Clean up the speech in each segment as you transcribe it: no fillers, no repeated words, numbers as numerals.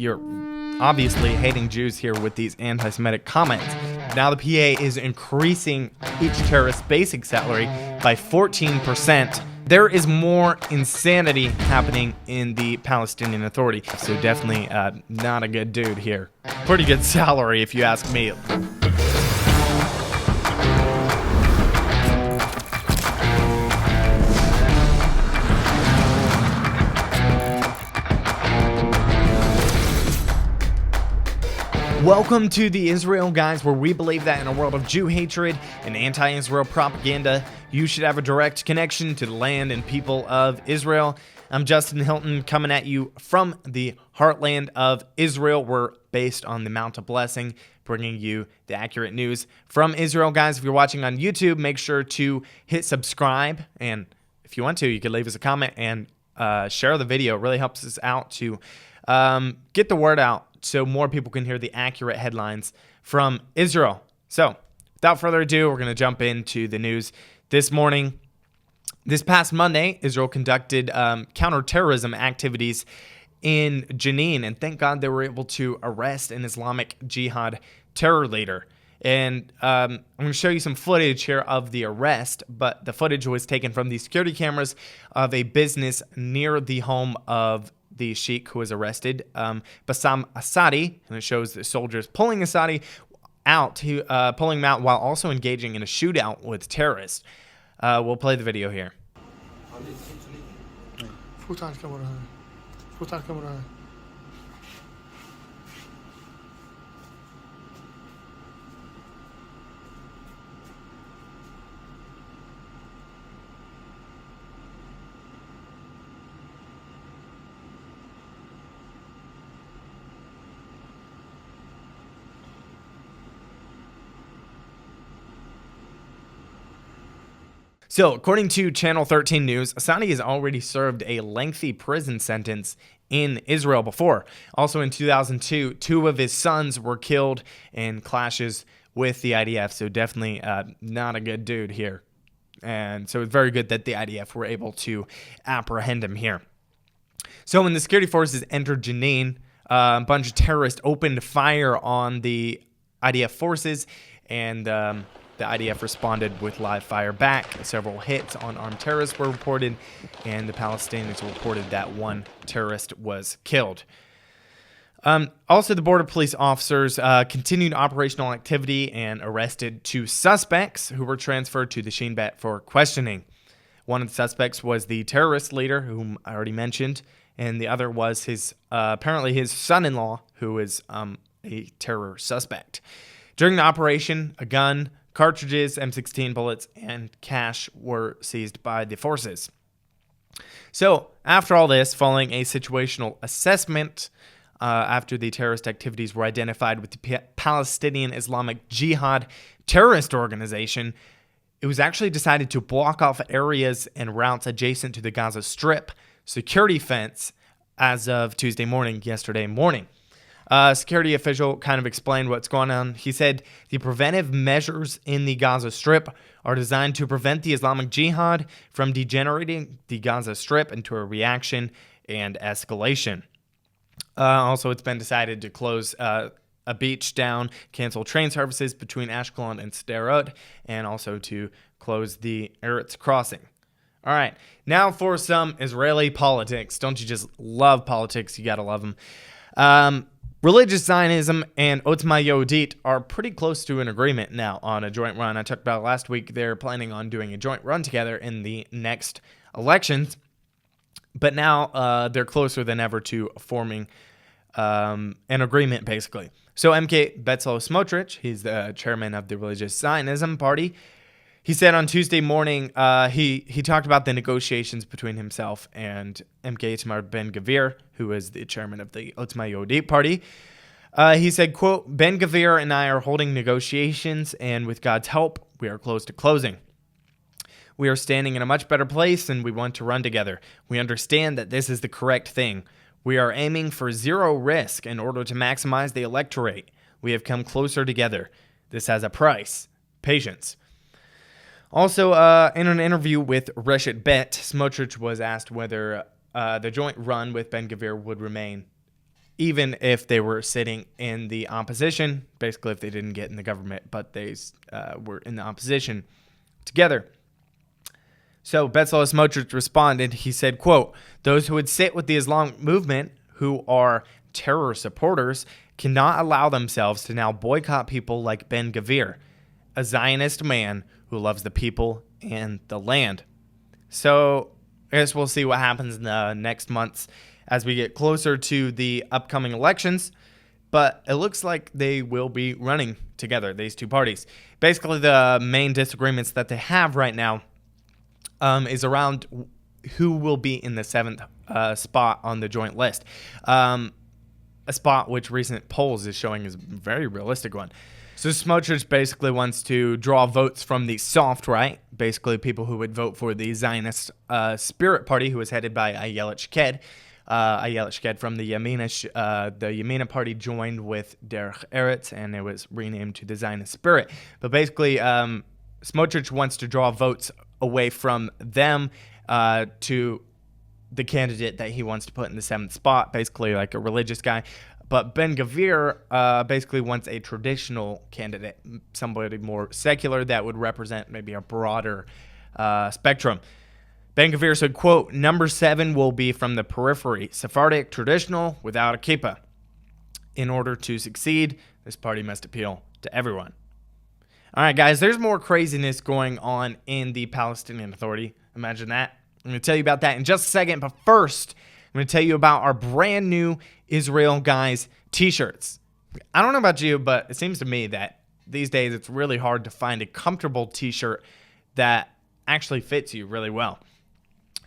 you're obviously hating Jews here with these anti-Semitic comments. Now the PA is increasing each terrorist's basic salary by 14%. There is more insanity happening in the Palestinian Authority. So definitely not a good dude here. Pretty good salary if you ask me. Welcome to the Israel Guys, where we believe that in a world of Jew hatred and anti-Israel propaganda, you should have a direct connection to the land and people of Israel. I'm Justin Hilton, coming at you from the heartland of Israel. We're based on the Mount of Blessing, bringing you the accurate news from Israel. Guys, if you're watching on YouTube, make sure to hit subscribe. And if you want to, you can leave us a comment and share the video. It really helps us out to get the word out, so more people can hear the accurate headlines from Israel. So, without further ado, we're going to jump into the news this morning. This past Monday, Israel conducted counterterrorism activities in Jenin, and thank God they were able to arrest an Islamic Jihad terror leader. And I'm going to show you some footage here of the arrest, but the footage was taken from the security cameras of a business near the home of the sheikh who was arrested, Bassam Asadi, and it shows the soldiers pulling Asadi out, pulling him out while also engaging in a shootout with terrorists. We'll play the video here. So, according to Channel 13 News, Asadi has already served a lengthy prison sentence in Israel before. Also in 2002, two of his sons were killed in clashes with the IDF, so definitely not a good dude here. And so it's very good that the IDF were able to apprehend him here. So when the security forces entered Jenin, a bunch of terrorists opened fire on the IDF forces, and the IDF responded with live fire back. Several hits on armed terrorists were reported, and the Palestinians reported that one terrorist was killed. Also, the border police officers continued operational activity and arrested two suspects who were transferred to the Shin Bet for questioning. One of the suspects was the terrorist leader, whom I already mentioned, and the other was his apparently his son-in-law, who is a terror suspect. During the operation, a gun, cartridges, M16 bullets, and cash were seized by the forces. So, after all this, following a situational assessment, after the terrorist activities were identified with the Palestinian Islamic Jihad terrorist organization, it was actually decided to block off areas and routes adjacent to the Gaza Strip security fence as of yesterday morning. A security official kind of explained what's going on. He said the preventive measures in the Gaza Strip are designed to prevent the Islamic Jihad from degenerating the Gaza Strip into a reaction and escalation. Also, it's been decided to close a beach down, cancel train services between Ashkelon and Sderot, and also to close the Eretz crossing. All right, now for some Israeli politics. Don't you just love politics? You gotta love them. Religious Zionism and Otzma Yehudit are pretty close to an agreement now on a joint run. I talked about last week. They're planning on doing a joint run together in the next elections. But now they're closer than ever to forming an agreement, basically. So MK Bezalel Smotrich, he's the chairman of the Religious Zionism Party. He said on Tuesday morning, he talked about the negotiations between himself and MK Itamar Ben-Gvir, who is the chairman of the Otzma Yehudit party. He said, quote, Ben-Gvir and I are holding negotiations, and with God's help, we are close to closing. We are standing in a much better place, and we want to run together. We understand that this is the correct thing. We are aiming for zero risk in order to maximize the electorate. We have come closer together. This has a price. Patience. Also, in an interview with Reshet Bet, Smotrich was asked whether the joint run with Ben-Gvir would remain even if they were sitting in the opposition, basically if they didn't get in the government, but they were in the opposition together. So Bezalel Smotrich responded. He said, quote, "Those who would sit with the Islamic movement, who are terror supporters, cannot allow themselves to now boycott people like Ben Gvir, a Zionist man who loves the people and the land." So I guess we'll see what happens in the next months as we get closer to the upcoming elections. But it looks like they will be running together, these two parties. Basically, the main disagreements that they have right now is around who will be in the seventh spot on the joint list. A spot which recent polls is showing is a very realistic one. So Smotrich basically wants to draw votes from the soft right, basically people who would vote for the Zionist Spirit Party, who is headed by Yair Lapid. Yair Lapid from the Yamina party joined with Derech Eretz, and it was renamed to the Zionist Spirit. But basically, Smotrich wants to draw votes away from them to the candidate that he wants to put in the seventh spot, basically like a religious guy. But Ben Gvir basically wants a traditional candidate, somebody more secular that would represent maybe a broader spectrum. Ben Gvir said, quote, "Number 7 will be from the periphery, Sephardic, traditional, without a kippah. In order to succeed, this party must appeal to everyone." All right, guys, there's more craziness going on in the Palestinian Authority. Imagine that. I'm going to tell you about that in just a second. But first, I'm going to tell you about our brand new Israel Guys t-shirts. I don't know about you, but it seems to me that these days it's really hard to find a comfortable t-shirt that actually fits you really well.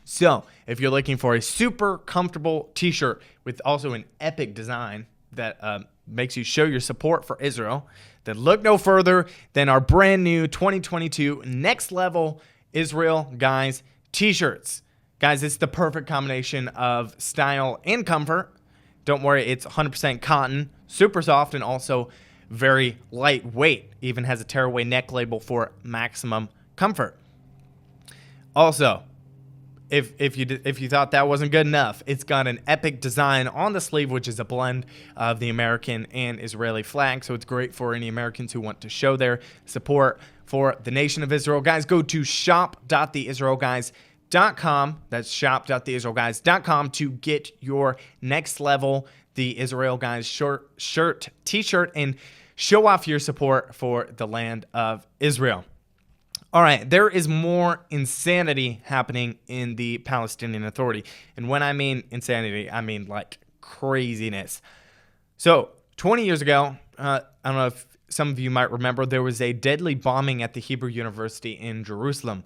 So if you're looking for a super comfortable t-shirt with also an epic design that makes you show your support for Israel, then look no further than our brand new 2022 Next Level Israel Guys t-shirts. Guys, it's the perfect combination of style and comfort. Don't worry, it's 100% cotton, super soft, and also very lightweight. Even has a tearaway neck label for maximum comfort. Also, if you thought that wasn't good enough, it's got an epic design on the sleeve, which is a blend of the American and Israeli flag. So it's great for any Americans who want to show their support for the nation of Israel. Guys, go to shop.theisraelguys.com. That's shop.theisraelguys.com to get your Next Level The Israel Guys shirt, t-shirt, and show off your support for the land of Israel. All right, there is more insanity happening in the Palestinian Authority. And when I mean insanity, I mean like craziness. So 20 years ago, I don't know if some of you might remember, there was a deadly bombing at the Hebrew University in Jerusalem.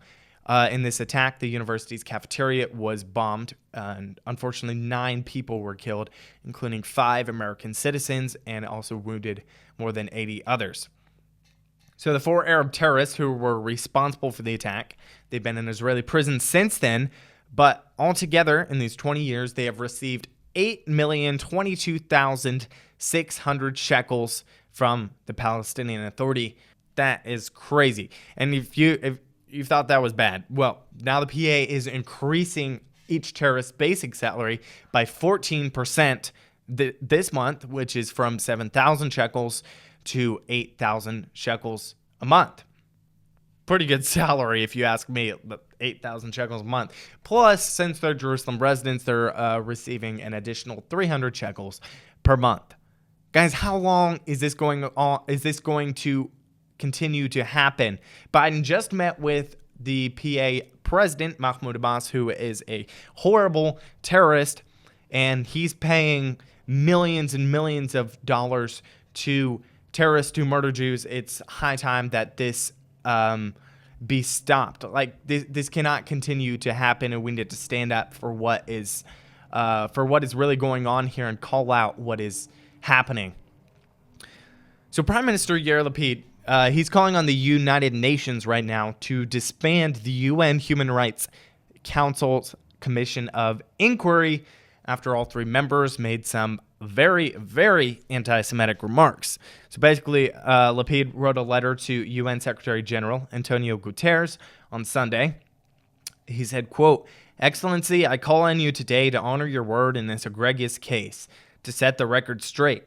In this attack, the university's cafeteria was bombed, and unfortunately 9 people were killed, including 5 American citizens, and also wounded more than 80 others. So the 4 Arab terrorists who were responsible for the attack, they've been in Israeli prison since then, but altogether in these 20 years, they have received 8,022,600 shekels from the Palestinian Authority. That is crazy. And if you thought that was bad, well, now the PA is increasing each terrorist's basic salary by 14% this month, which is from 7,000 shekels to 8,000 shekels a month. Pretty good salary, if you ask me, 8,000 shekels a month. Plus, since they're Jerusalem residents, they're receiving an additional 300 shekels per month. Guys, how long is this going on? Is this going to continue to happen? Biden just met with the PA president, Mahmoud Abbas, who is a horrible terrorist, and he's paying millions and millions of dollars to terrorists who murder Jews. It's high time that this be stopped. Like this cannot continue to happen, and we need to stand up for what is really going on here and call out what is happening. So Prime Minister Yair Lapid, he's calling on the United Nations right now to disband the UN Human Rights Council's Commission of Inquiry after all 3 members made some very, very anti-Semitic remarks. So basically, Lapid wrote a letter to UN Secretary General Antonio Guterres on Sunday. He said, quote, "Excellency, I call on you today to honor your word in this egregious case. to set the record straight.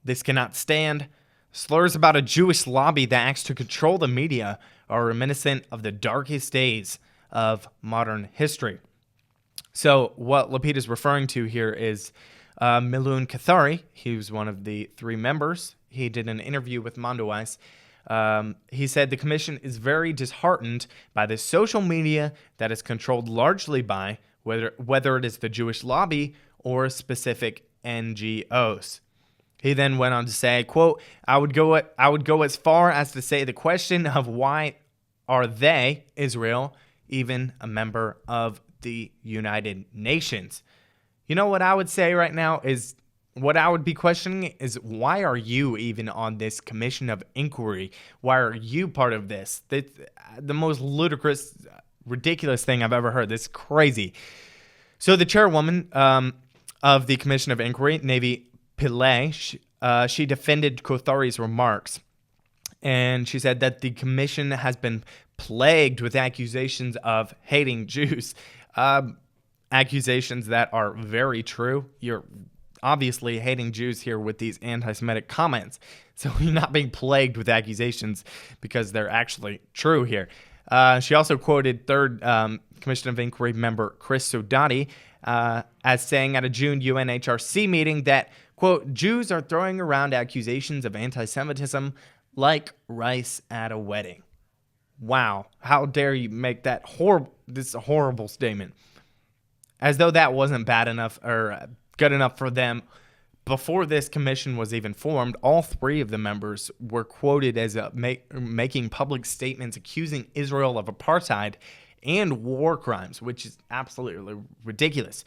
This cannot stand. Slurs about a Jewish lobby that acts to control the media are reminiscent of the darkest days of modern history. So what Lapid is referring to here is Milun Kathari. He was one of the 3 members. He did an interview with Mondoweiss. He said the commission is very disheartened by the social media that is controlled largely by whether it is the Jewish lobby or specific NGOs. He then went on to say, quote, I would go as far as to say the question of why are they, Israel, even a member of the United Nations? You know what I would say right now is, what I would be questioning is, why are you even on this commission of inquiry? Why are you part of this? The most ludicrous, ridiculous thing I've ever heard. This is crazy. So the chairwoman of the commission of inquiry, Navi Pillay, she defended Kothari's remarks, and she said that the commission has been plagued with accusations of hating Jews, accusations that are very true. You're obviously hating Jews here with these anti-Semitic comments, so you're not being plagued with accusations because they're actually true here. She also quoted third Commission of Inquiry member Chris Sodati as saying at a June UNHRC meeting that, quote, Jews are throwing around accusations of anti-Semitism like rice at a wedding. Wow, how dare you make that this horrible statement. As though that wasn't bad enough or good enough for them. Before this commission was even formed, all 3 of the members were quoted as making public statements accusing Israel of apartheid and war crimes, which is absolutely ridiculous.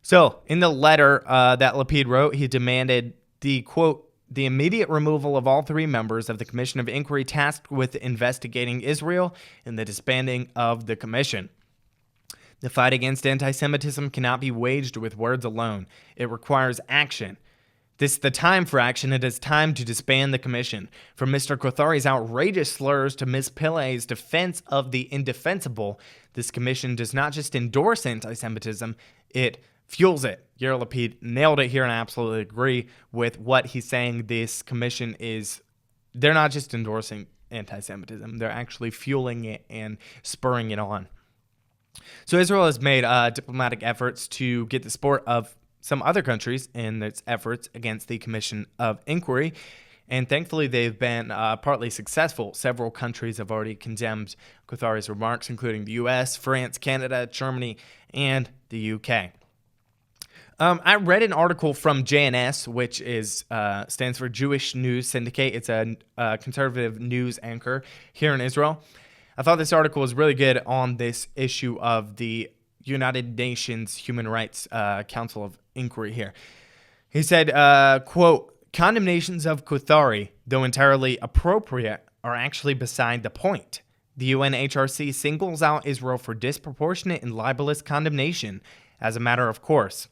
So, in the letter that Lapid wrote, he demanded the, quote, the immediate removal of all 3 members of the Commission of Inquiry tasked with investigating Israel and the disbanding of the commission. The fight against anti-Semitism cannot be waged with words alone. It requires action. This is the time for action. It is time to disband the commission. From Mr. Kothari's outrageous slurs to Ms. Pillay's defense of the indefensible, this commission does not just endorse anti-Semitism, it fuels it. Yair Lapid nailed it here, and I absolutely agree with what he's saying. This commission they're not just endorsing anti-Semitism, they're actually fueling it and spurring it on. So Israel has made diplomatic efforts to get the support of some other countries in its efforts against the Commission of Inquiry, and thankfully they've been partly successful. Several countries have already condemned Kothari's remarks, including the U.S., France, Canada, Germany, and the U.K. I read an article from JNS, which stands for Jewish News Syndicate. It's a conservative news anchor here in Israel. I thought this article was really good on this issue of the United Nations Human Rights Council of Inquiry here. He said, quote, condemnations of Kothari, though entirely appropriate, are actually beside the point. The UNHRC singles out Israel for disproportionate and libelous condemnation as a matter of course.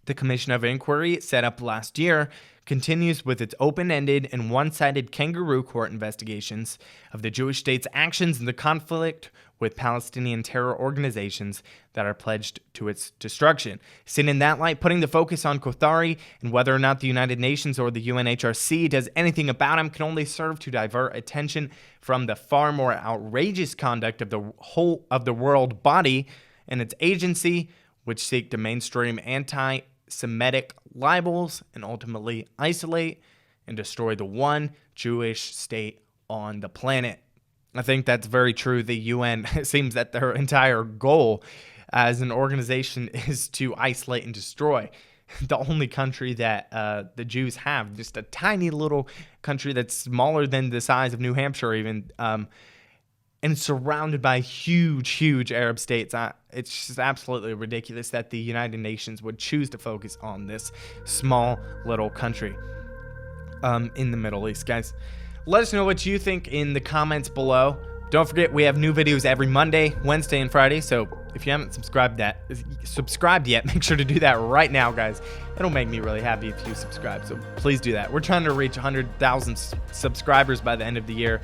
The Commission of Inquiry, set up last year, continues with its open-ended and one-sided kangaroo court investigations of the Jewish state's actions in the conflict with Palestinian terror organizations that are pledged to its destruction. Seen in that light, putting the focus on Kothari and whether or not the United Nations or the UNHRC does anything about him can only serve to divert attention from the far more outrageous conduct of the whole of the world body and its agency, which seek to mainstream anti-Semitic libels and ultimately isolate and destroy the one Jewish state on the planet. I think that's very true. The UN, it seems that their entire goal as an organization is to isolate and destroy the only country that the Jews have, just a tiny little country that's smaller than the size of New Hampshire even, and surrounded by huge Arab states. It's just absolutely ridiculous that the United Nations would choose to focus on this small little country in the Middle East, guys. Let us know what you think in the comments below. Don't forget, we have new videos every Monday, Wednesday, and Friday, so if you haven't subscribed yet, make sure to do that right now, guys. It'll make me really happy if you subscribe, so please do that. We're trying to reach 100,000 subscribers by the end of the year.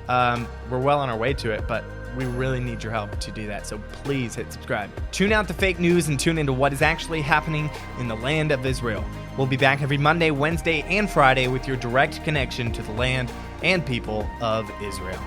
We're well on our way to it, but we really need your help to do that, so please hit subscribe. Tune out the fake news and tune into what is actually happening in the land of Israel. We'll be back every Monday, Wednesday, and Friday with your direct connection to the land and people of Israel.